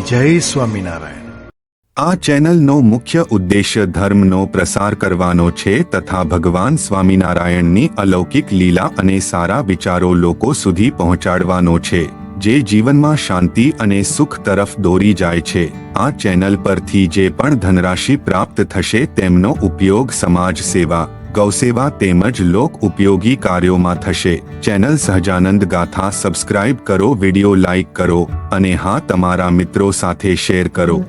જય સ્વામિનારાયણ। આ ચેનલનો મુખ્ય ઉદ્દેશ્ય ધર્મનો પ્રસાર કરવાનો છે તથા ભગવાન સ્વામિનારાયણની અલૌકિક લીલા અને સારા વિચારો લોકો સુધી પહોંચાડવાનો છે, જે જીવનમાં શાંતિ અને સુખ તરફ દોરી જાય છે। આ ચેનલ પરથી જે પણ ધનરાશિ પ્રાપ્ત થશે તેમનો ઉપયોગ સમાજ સેવા, ગૌસેવા તેમજ લોક ઉપયોગી કાર્યોમાં થશે। ચેનલ સહજાનંદ ગાથા સબસ્ક્રાઇબ કરો, વિડિયો લાઇક કરો અને હા, તમારા મિત્રો સાથે શેર કરો।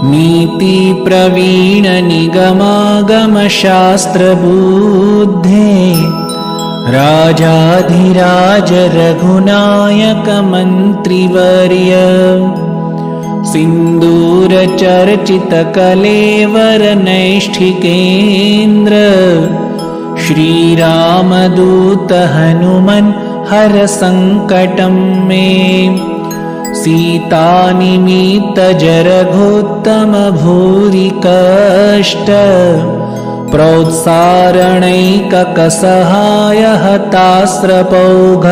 नीति प्रवीण निगमागम शास्त्र बुद्धे राजाधिराज रघुनायक मंत्रिवर्य सिंदूर चर्चित कलेवर नैष्ठिकेन्द्र श्री रामदूत हनुमन हर संकटं मे सीतानिमित्त जरघोत्तम भूरि कष्ट प्रोत्सारणैककसहाय हतास्त्रपौघ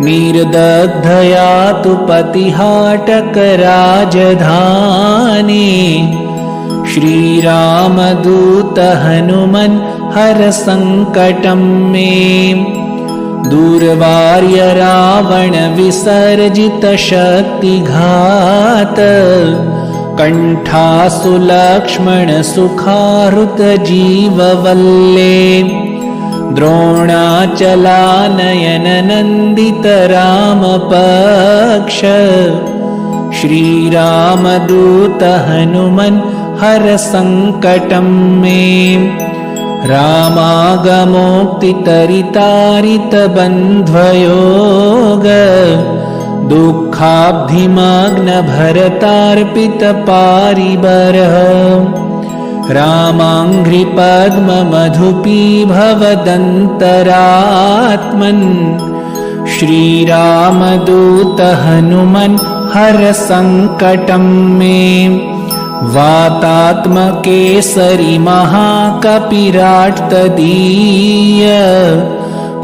निर्दग्धया तु पतिहाटक राजधानी श्रीरामदूत हनुमन् हर संकटं मे दूरवार्य रावण विसर्जित शक्तिघात कंठासु लक्ष्मण सुखाहृत जीववल्ले द्रोणाचलानयन नंदित राम पक्ष श्रीरामदूत हनुमन् हर संकटं मे रामागमोक्तितरितारित बन्ध्वयोग दुःखाब्धिमग्न भरतार्पित पारिबरः रामाङ्घ्रिपद्म मधुपीभवदन्तरात्मन् श्रीरामदूत हनुमन् हर संकटं मे वातात्मकेसरि महाकपिराट्तदीय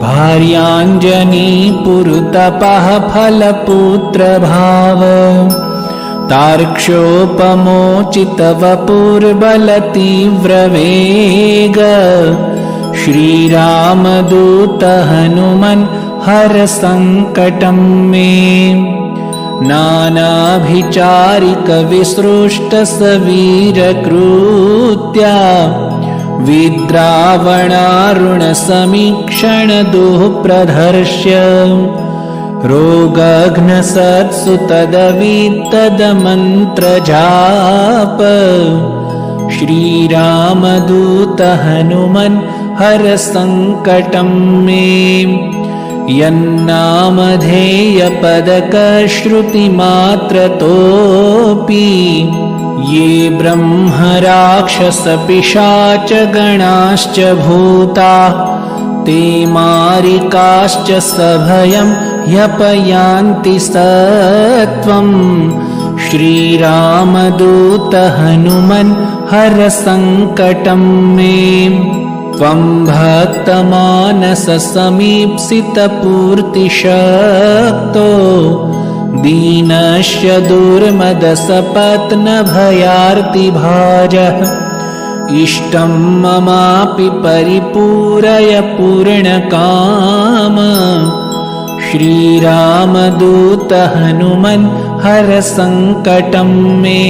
भार्याञ्जनी पुरुतपः फलपुत्रभाव तार्क्ष्योपमोचित वपुर्बलतीव्रवेग श्रीरामदूत हनुमन् हर संकटं मे नानाभिचारिक विसृष्ट सवीरकृत्या विद्रावणारुण समीक्षण दुःप्रधर्ष्य रोगघ्न सत्सु तदवित्तदमन्त्रजाप श्रीरामदूत हनुमन् हर संकटं मे यन्नामधेयपदकश्रुतिमात्रतोऽपि ये ब्रह्मराक्षसपिशाच गणाश्च भूता ते मारिकाश्च सभयं ह्यपयान्ति सत्वं श्रीरामदूत हनुमन् हर संकटं मे त्वं भक्तमानससमीप्सितपूर्तिशक्तो दीनस्य दुर्मदसपत्नभयार्तिभाजः इष्टं ममापि परिपूरय पूर्णकाम श्रीरामदूत हनुमन् हर संकटं मे।